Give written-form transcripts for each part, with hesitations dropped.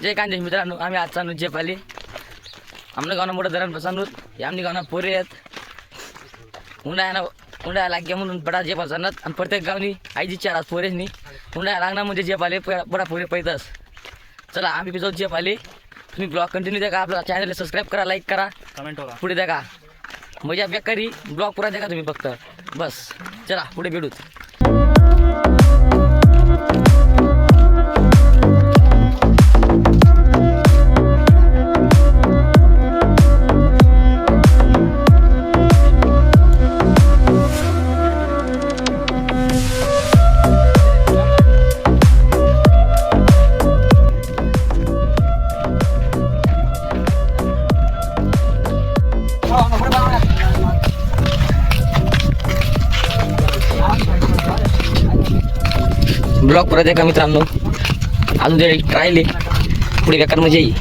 जय कांदे मित्रांनो, आम्ही आज चालू जेपाली आमनं गावना मोठं धरण बसवून आमनी गावना पोरे आहेत उंडाया लाग्या म्हणून बडा जेपा जाणत आणि प्रत्येक गावनी आईची 4 पोरेच नाही उंडाया लागणार म्हणजे जेपाले बडा पोरे पैदस. चला आम्ही बी जाऊ जेपाले. तुम्ही ब्लॉग कंटिन्यू देखा, आपला चॅनल सबस्क्राईब करा, लाईक करा, कमेंट होगा पुढे देखा. मजा बेकारी ब्लॉग पुरा देखा तुम्ही फक्त बस. चला पुढे भेटूत. ब्लॉग परत एका मित्रांनो अजून ते राहिले पुढे बेकार मजा येईल.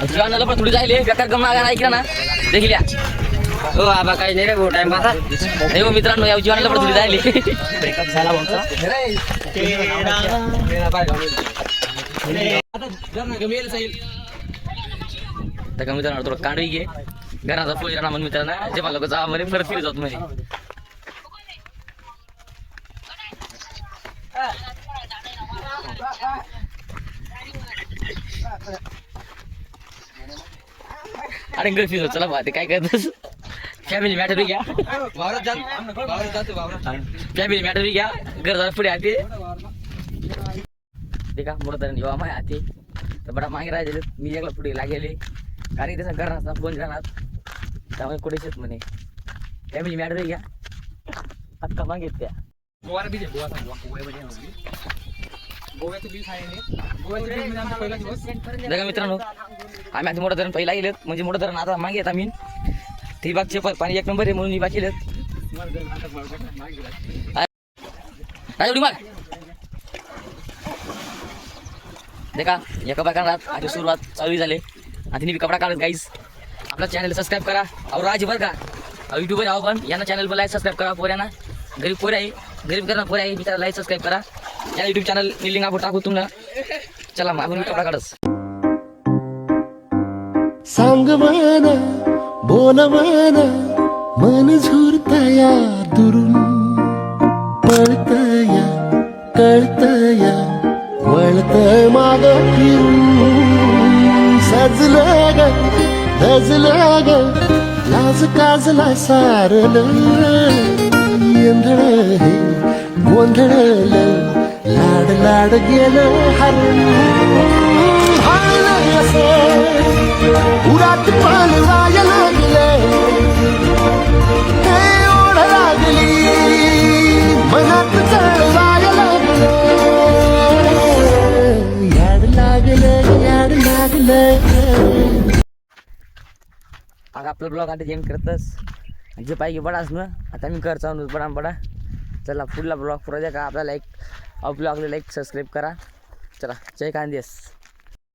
जीवनाला पण थोडी जायले बेकार गमना ऐकला ना देखील हो आबा काही नाही रे भाऊ टाइम पास नाही हो मित्रांनो. या जीवनाला पण थोडी जायले ब्रेकअप झाला म्हणतो त्या मित्रांनो थोडं कांडवी घे घराचा पोळी राहणार म्हणून मित्रांना जे मला जा म्हणे परत फिरी जात म्हणे. अरे घर फिरतो चला बा ते काय करतोस. फॅमिली मॅटर घ्या फॅमिली मॅटर घ्या घर जरा पुढे आते ते का मोठं धरण जेव्हा माय आते तर बडा मागे राहिले मी एकला पुढे लागेले कारण त्याचा घराचा फोन राहणार त्यामुळे कुठेच येत म्हणे. फॅमिली मॅटर घ्या आता मागेत त्या बघा मित्रांनो आम्ही आता मोठं धरण पहिला गेलेत म्हणजे मोठं धरण आता मागे येत आम्ही ती बागचे पाणी 1 नंबर आहे म्हणून मी बाकी गेलेत. देखा एका बागांना आधी सुरुवात चालू झाली आणि तिने कपडा काढत गाईस. आपला चॅनल सबस्क्राईब करा और राज बरं का यूट्यूबवर आहो पण यांना चॅनल पण लाईक सबस्क्राईब करा. पोऱ्यांना गरीब पोरे आहे गरीब करा पोरे आहे बिचारा लाईक सबस्क्राईब करा. या यूट्यूब चॅनल लिंक आपण टाकू तुम्हाला. चला मग आपण कपडा काढस सांग माना बोल माना मन झुरतया दुरून पळतया कळतया वळत माग फिरून सजलं ग धजलं ग लाज काजला सारल येंधळ हे गोंधळलं लाड लाड गेलं हरण हाणलं असं उरात पान जाय लागले हे ओढ लागली मनात चढ जाय लागले याड लागलं याड लागलं. आता आपलं ब्लॉग आता जेम करतस जे पाहिजे बडाच ना आता मी कर चालू बडा. चला पुढला ब्लॉग पुरा द्या का आपल्याला ब्लॉगला लाईक सबस्क्राईब करा. चला जय कांदेस.